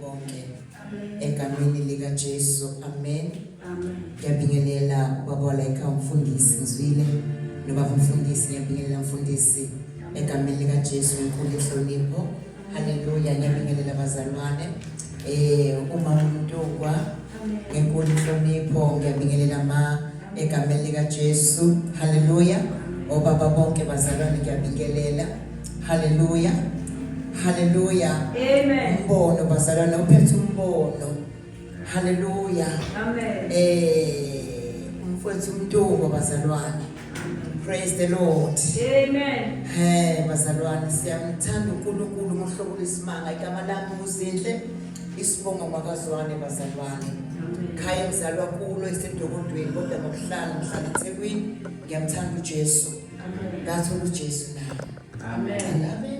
bonke egameni lika Jesu, amen. Ngiyabingelela baba like umfundisi ngizwile nobaba umfundisi, ngiyabingelela umfundisi egameni lika Jesu enkulu inhlonipho. Haleluya. Ngiyabingelela abazalwane umama uMntungwa enkulu inhlonipho, ngiyabingelela egameni lika Jesu. Haleluya. Obaba bonke bazalwane ngiyabingelela. Haleluya. Haleluya. Amen. Umbono bazalwane uphethe umbono. Haleluya. Amen. Umfowethu uMntungwa bazalwane. Praise the Lord. Amen. Bazalwane siyamthanda uNkulunkulu ngohlobo lesimanga. Igama lami uZinhle, isibongo makazwane bazalwane. Khaya ngizalwa kulo esedokodweni kodwa ngokuhlala ngihlala eThekwini. Ngiyamthanda uJesu. Ngathola uJesu nami. Amen. Amen.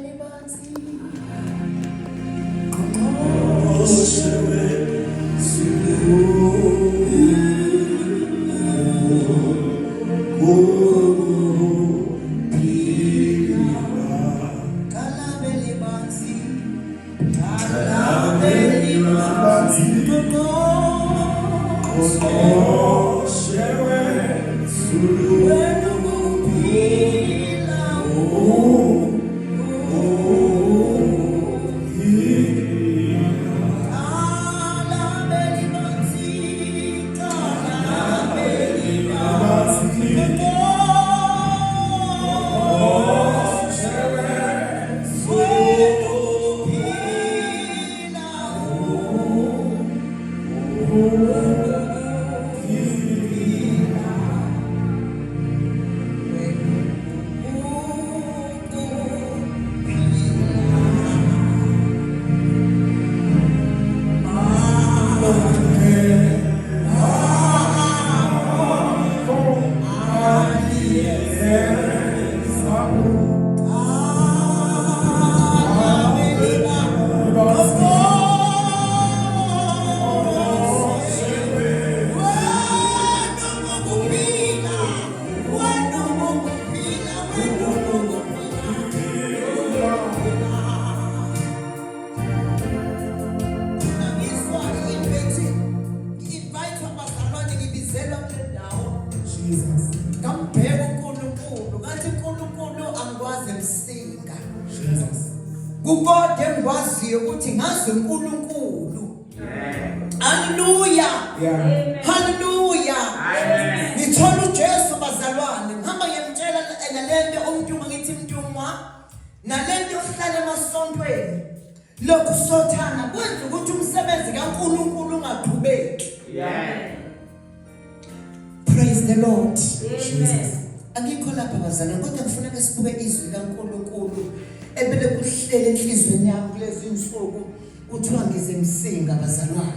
Praise the Lord. Jesus. Angikho lapha bazalwane kodwa kufuneka sibuke izwi kaNkulunkulu ebele kuhlele enhlizweni yami kulezi insuku kuthiwa ngize msinga bazalwane.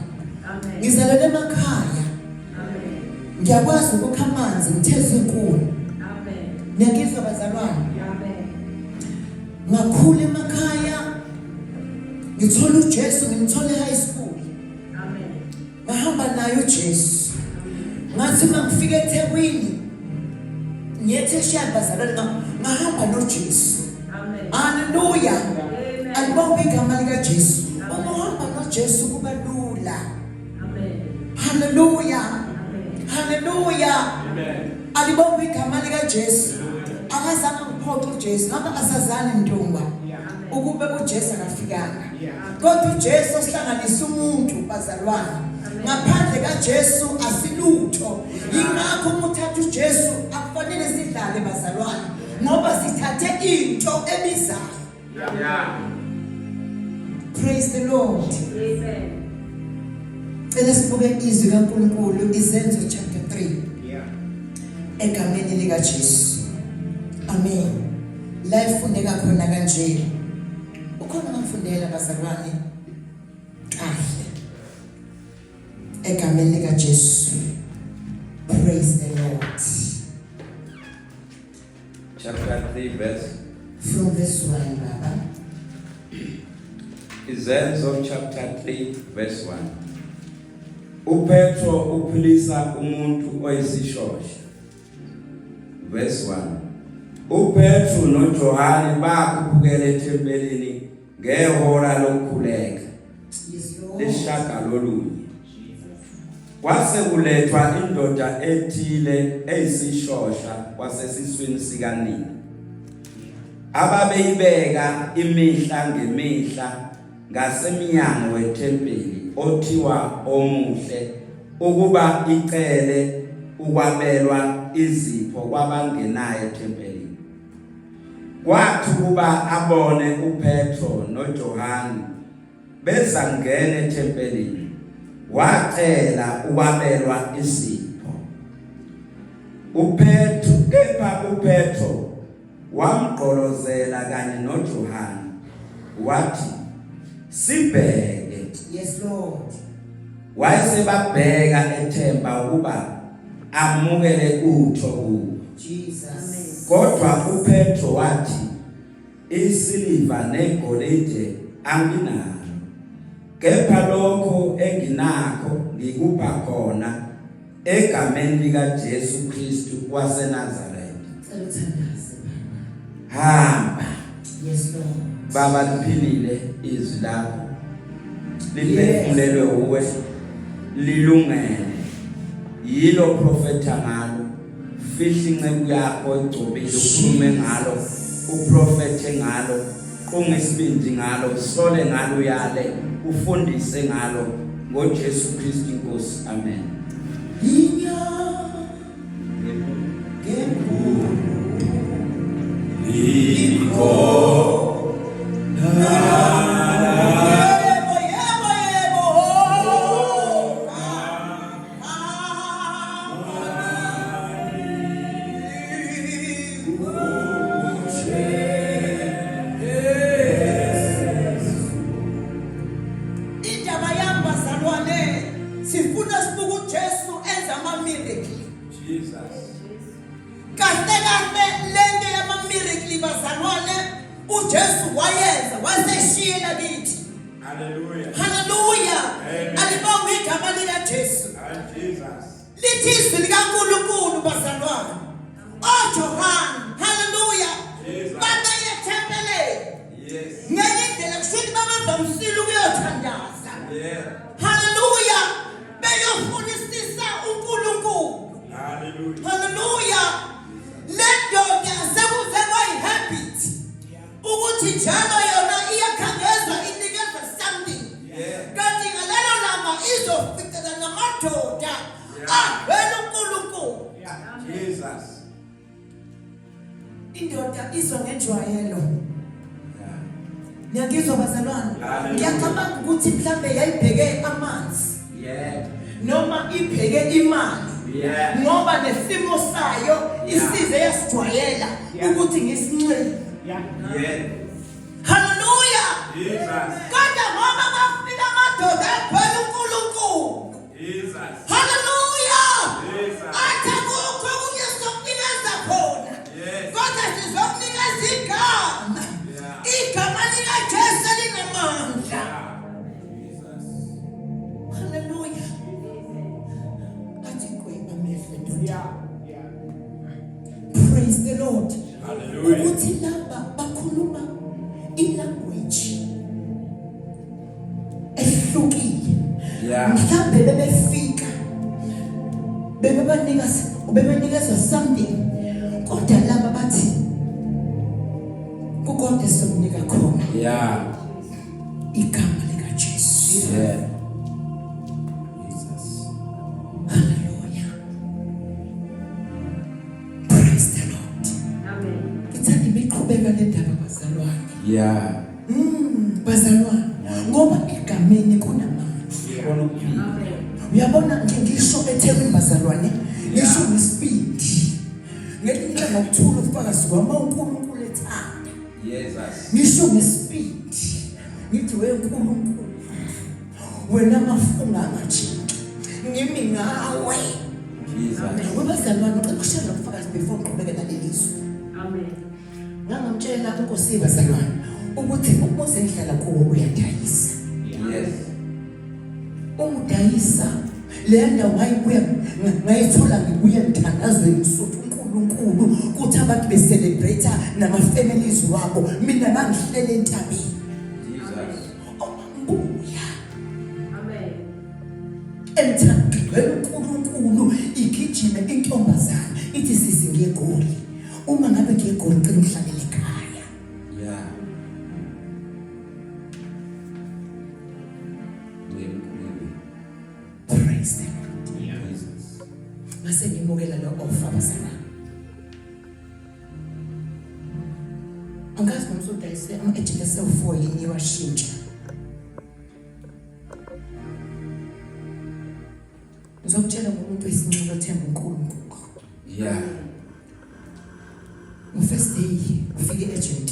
Amen. Ngizalele emakhaya. Amen. Ngiyakwazi ukukha amanzi ngitheze inkuni. Amen. Ngiyakizwa bazalwane. Amen. Ngakhula emakhaya ngithola uJesu ngimthole high school. Amen. Ngahamba naye uJesu. Ngathi mangifika eThekwini ngiyethesha bazalwane ngahamba noJesu. Amen. Haleluya. Amen. Alibonge igama lika Jesu. Uma uhamba noJesu kuba lula. Amen. Haleluya. Amen. Haleluya. Amen. Alibonge igama lika Jesu. Akazange ngiphoxe uJesu ngoba asazani Mntungwa ukube uJesu akafikanga. Kodwa uJesu osihlanganisa umuntu bazalwane. Ngaphandle kaJesu asilutho. Yingakho umuthatha uJesu akufanele sidlale bazalwane ngoba sithathe into ebizayo. Praise the Lord. Amen. Cela sibuke izwi kaNkulunkulu Izenzo chapter 3. Egameni lika Jesu. Amen. La ifundeka khona kanje. Ukhona ngafundela bazalwane. Kahle. Egameni lika Jesu. Praise the Lord. Chapter 3 verse. From verse 1 baba. Izenzo chapter 3 verse 1. uPetro uphilisa umuntu oyisishosha. Verse 1. uPetro noJohane bakhupukela ethempelini ngehora lokukhuleka. leshagalolunye. Kwase kulethwa indoda ethile eyisishosha kwasesiswini sikanina. Ababeyibeka imihla ngemihla ngasemnyango wethempeli othiwa omuhle ukuba icele ukwabelwa izipho kwabangenayo ethempelini. Kwathi kuba abone uPetro noJohane bezangena ethempelini, wacela ukwabelwa izipho. uPetro wamgqolozela kanye noJohane wathi, "Sibheke." Yes Lord. Wayesebabheka ethemba ukuba amukele utho kubo. Jesus. Kodwa uPetro wathi, "Isiliva negolide anginalo, kepha lokho enginakho ngikupha khona egameni likaJesu Kristu waseNazaretha. Saluthandaze. Hamba." Yes Lord. Baba liphilile izwi lakho. Liphefumulelwe uwe lilungene. Yilo profeta ngalo. Fihla inceku yakho egcobile ukhulume ngalo, uprofete ngalo, qonga isibindi ngalo, sole ngalo yale, ufundise ngalo ngoJesu Kristu Inkosi. Amen. Indoda izongejwayelo. Ngiyakuzwa bazalwane. Ngiyacabanga ukuthi mhlambe yayibheke amanzi. Noma ibheke imali. Ngoba nesimo sayo isize yasijwayela ukuthi ngisinxele. Hallelujah. Kodwa ngoba bafika amadoda aphela uNkulunkulu. Hallelujah. Athe kukho kunye sokunikeza khona. Kodwa sizokunikeza igama. Igama likaJesu linamandla. Hallelujah. Athi kweba mehle ndoda. Praise the Lord. Hallelujah. Ukuthi laba bakhuluma ilanguage ehlukile. Mhlambe bebefika bebebanikeza something, kodwa laba bathi kukonke sokunika khona igama likaJesu. Hallelujah. Praise the Lord. Amen. Ngithanda imiqhubeka lendaba bazalwane. Bazalwane, ngoba egameni kunamandla. Amen. Uyabona ngisho eThekwini bazalwane, ngisho ngespeed. Ngelinye ngokuthula ufakazi kwama uNkulunkulu ethanda. Ngisho ngespeed. Ngithi we uNkulunkulu, wena mafunga amajinki. Ngimi ngawe. Bazalwane, ngicela ukushela ufakazi before ngiqhubeke nalelizwi. Amen. Ngangamtshela uNkosi bazalwane ukuthi umuze endlala kuwo uyadayisa. Umdayisa le ndawo ngayithola ngibuye emthandazweni usuthu uNkulunkulu kuthi abantu becelebrate nama families wabo, mina bangihlele entabeni. Ombuya emthaqweni uNkulunkulu igijime intombazana ithi sisi ngegoli uma ngabe ngegoli cela uhlalele ekhaya. Yeah. Praise the Lord. Jesus. Mase ngimukela lo offer basana. Angazi nomsodayise ama-agent asewu-4 yini washintsha. Ngizokutshela ngomuntu wesincumo othemba uNkulunkulu. Yeah. First day ufike agent.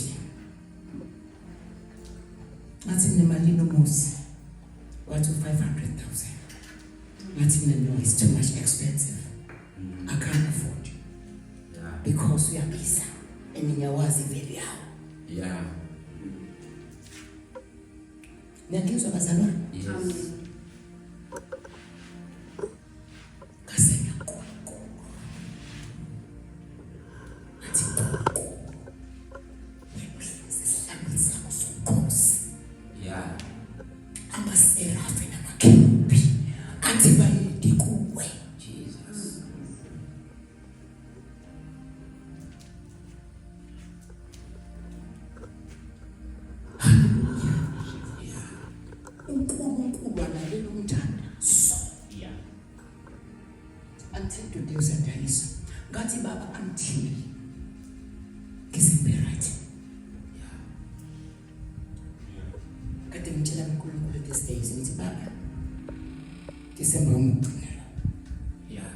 Ngathi nemali nomuzi. Wathi 500,000. Ngathi no, it's too much expensive. I can't afford you. Yeah. Because uyabiza and ngiyawazi value yawo. Yeah. Ngiyangizwa bazalwane? Yes. Kasenya konke. Athi sesihlangana sakho soNkosi. Yeah. Amaserafi namakerubi athi bayedi kuwe. Jesus. uNkulunkulu alalela umthanda so. Until today usandayisa ngathi baba until ngisembe right. Kade ngitshela uNkulunkulu these days ngithi baba December umugcinela. Yeah.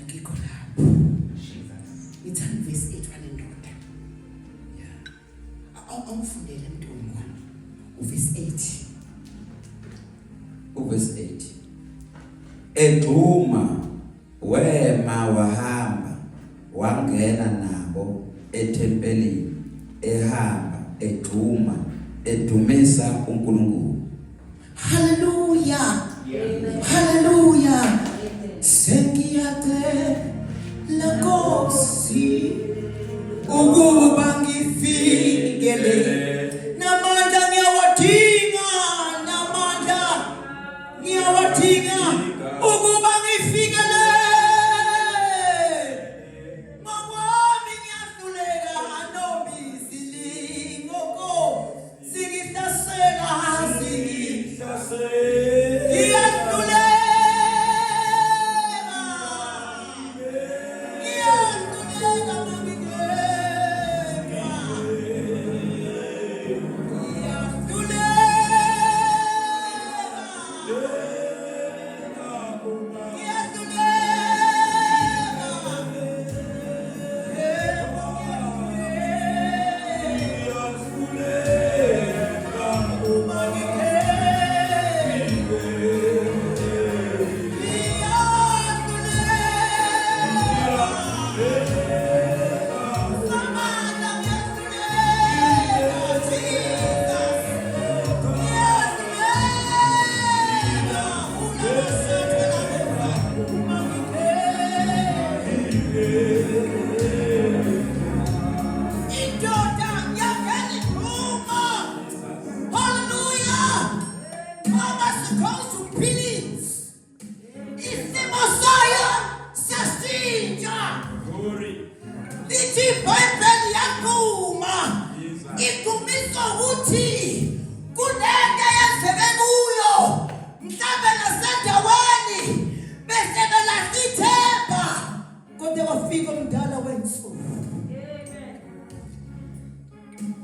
Akikho lapho. Jesus. Ithanda verse 8 walendoda. Yeah. Awufundele mntungwa. Verse 8. Verse 8. Eduma wema wahamba wangena nabo ethempelini ehamba eduma edumisa uNkulunkulu. Hallelujah. Amen. Hallelujah. Amen. Sengiyate la Nkosi ukuba ngifikele. Namandla ngiyawadinga, namandla ngiyawadinga ukuba ngifikele. Mawami ngiyahluleka nomizili ngoko singihlasela ngiyahluleka.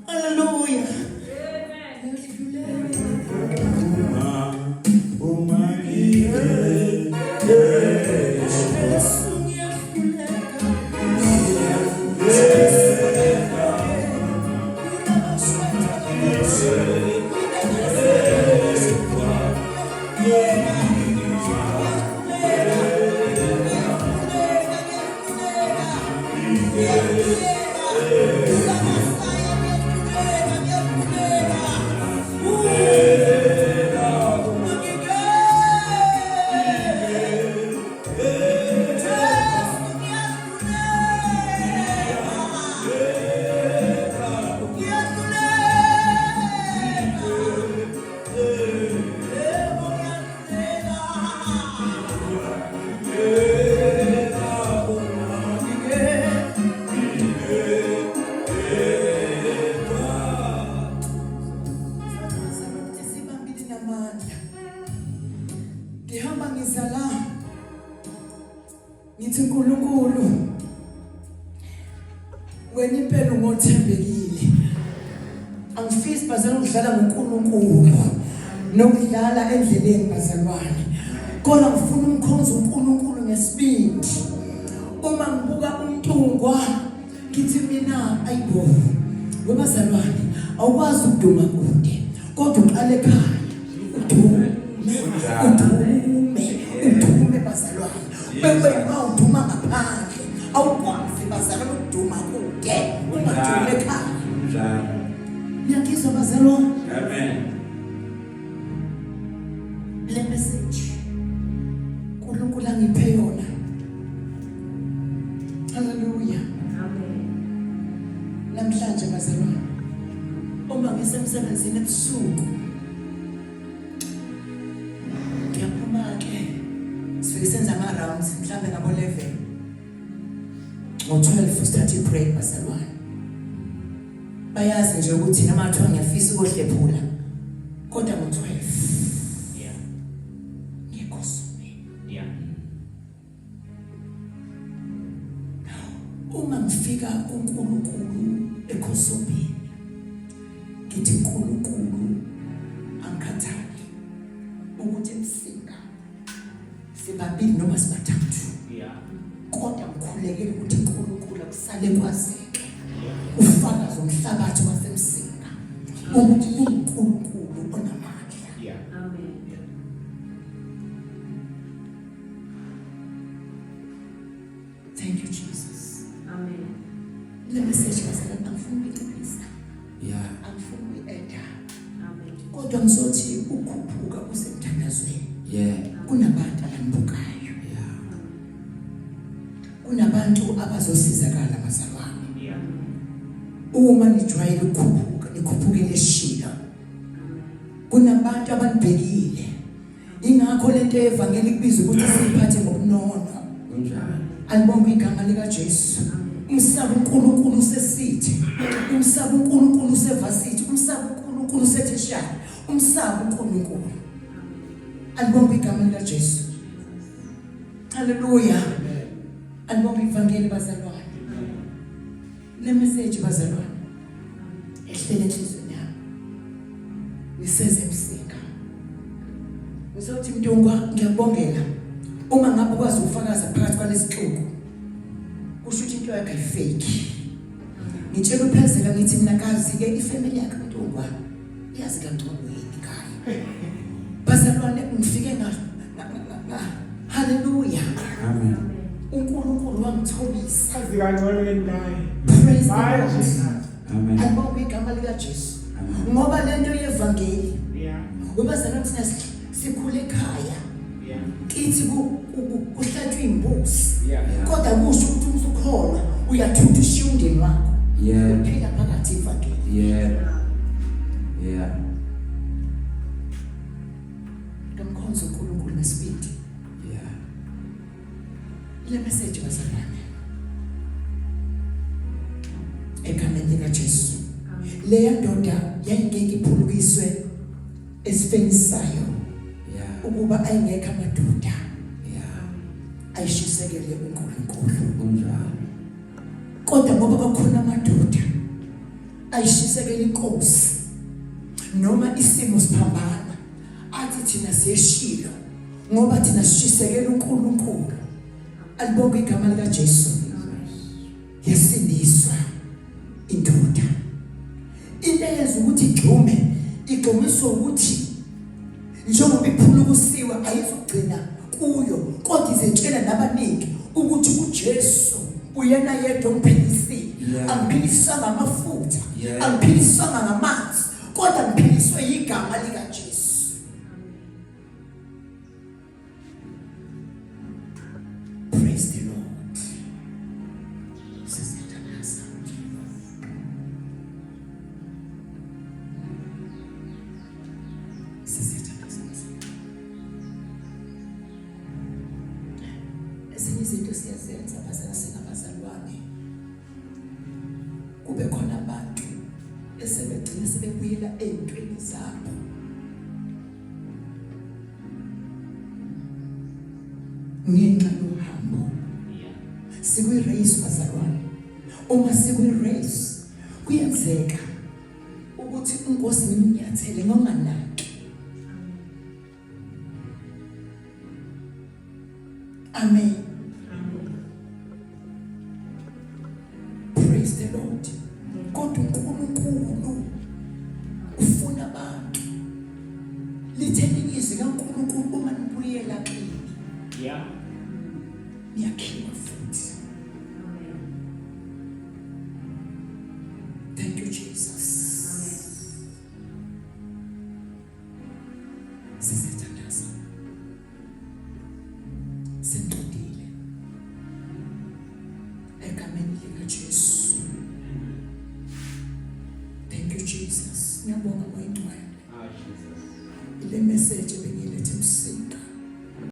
Hallelujah. ngiza la ngithi uNkulunkulu wena impela ungothembekile angifisi bazalwane ukudlala ngoNkulunkulu nokudlala endleleni bazalwane kodwa ngifuna umkhonzo uNkulunkulu ngesibindi uma ngibuka uMntungwa ngithi mina ayibo webazalwane awukwazi ukuduma kude kodwa uqale ekhaya udume bazalwane bebe awuduma ngaphandle awukwazi bazalwane ukuduma kude ungadume ekhaya ngiyakizwa bazalwane Amen. le message uNkulunkulu angiphe yona haleluya Amen. namhlanje bazalwane uma ngisemsebenzini ebusuku ngiyaphuma ke sifike senza ama rounds mhlambe ngabo 11 ngo-12 start break bazalwane bayazi nje ukuthi noma kuthiwa ngiyafisa ukuhlephula kodwa ngo-12 Yeah. ngiyekhosume Yeah. uma ngifika kuNkulunkulu ekhosopeni ngithi uNkulunkulu angikhathali ukuthi msinga sibabili noma sibathathu Yeah. kodwa ngikhulekele ukuthi uNkulunkulu akusale kwazeke ufakaze umhlabathi wasemsinga ukuthi uNkulunkulu onamandla. Yeah. Amen. Thank you Jesus. Amen. Le message bazalwane angifuni ukuyiqinisa Yeah. angifuni ukuyi-eda Amen. kodwa ngizothi ukhuphuka usemthandazweni Yeah. kunabantu abambukayo Yeah. kunabantu abazosizakala bazalwane Yeah. uma nijwayele ukukhuphuka nikhuphukele eshila kunabantu abanibhekile ingakho lento yevangeli kubiza ukuthi siphathe ngobunono Kunjani? alibonga igama lika Jesu umsaba uNkulunkulu usesithi umsaba uNkulunkulu usevasithi umsaba uNkulunkulu usetheshana umsaba uNkulunkulu alibonga igama lika Jesu haleluya alibonga ivangeli bazalwane le message bazalwane ehlele enhlizweni yami niseze msika ngizothi Mntungwa ngiyabongela uma ngabe ukwazi ukufakaza phakathi kwalesixuku kusho ukuthi into yakhe ayifake ngitshela uphezela ngithi mina kazi ke ifamily yakhe Mntungwa yazi kangcono ekhaya bazalwane ngifike haleluya Amen. uNkulunkulu wangithobisa Kazi kangcono ngendayi. praise the Hayi, Lord Jesus. Amen. alibonga igama lika Jesu Amen. ngoba lento yevangeli Yeah. ubazalwane thina sikhule ekhaya Yeah. kithi kuhlatshwa imbuzi Yeah. kodwa kusho ukuthi umsukholwa uyathutha ushiya umndeni wakho Yeah. uphila phakathi ivangeli Yeah. Yeah. ngamkhonza uNkulunkulu ngesibindi Yeah. le message bazalwane egameni lika Jesu leya ndoda yayingeke iphulukiswe esifeni sayo Yeah. ukuba ayingekho amadoda Yeah. ayishisekele uNkulunkulu Kunjani? kodwa ngoba bakhona amadoda ayishisekele inkosi noma isimo siphambana athi thina siyeshilo ngoba thina sishisekele uNkulunkulu alibonga igama lika Jesu yasindiswa indoda into eyenza ukuthi igxumiswa ukuthi njengoba iphulukusiwa ayizugcina kuyo kodwa izetshela nabaningi ukuthi uJesu uyena yedwa ongiphilisile Yeah. angiphilisanga amafutha Yeah. angiphilisanga ngamanzi kodwa ngiphiliswe igama lika Jesu praise the Lord sisithandaza ezinye izinto siyazenza abazalwane kube khona abantu esebegcina sebebuyela ezintweni zabo ngenxa yohambo. Sikwi-race bazalwane. Uma sikwi-race kuyenzeka ukuthi inkosi ngimnyathele ngonganaki. Amen. Praise the Lord. Kodwa uNkulunkulu ufuna abantu litheni izwi kaNkulunkulu uma nibuyela kini. Yeah. Niyakhiwa futhi. Thank you, Jesus. Sisithandaza. Sentodile. Egameni likaJesu. Thank you, Jesus. Ngiyabonga ngoyingcwele. Jesus. Le message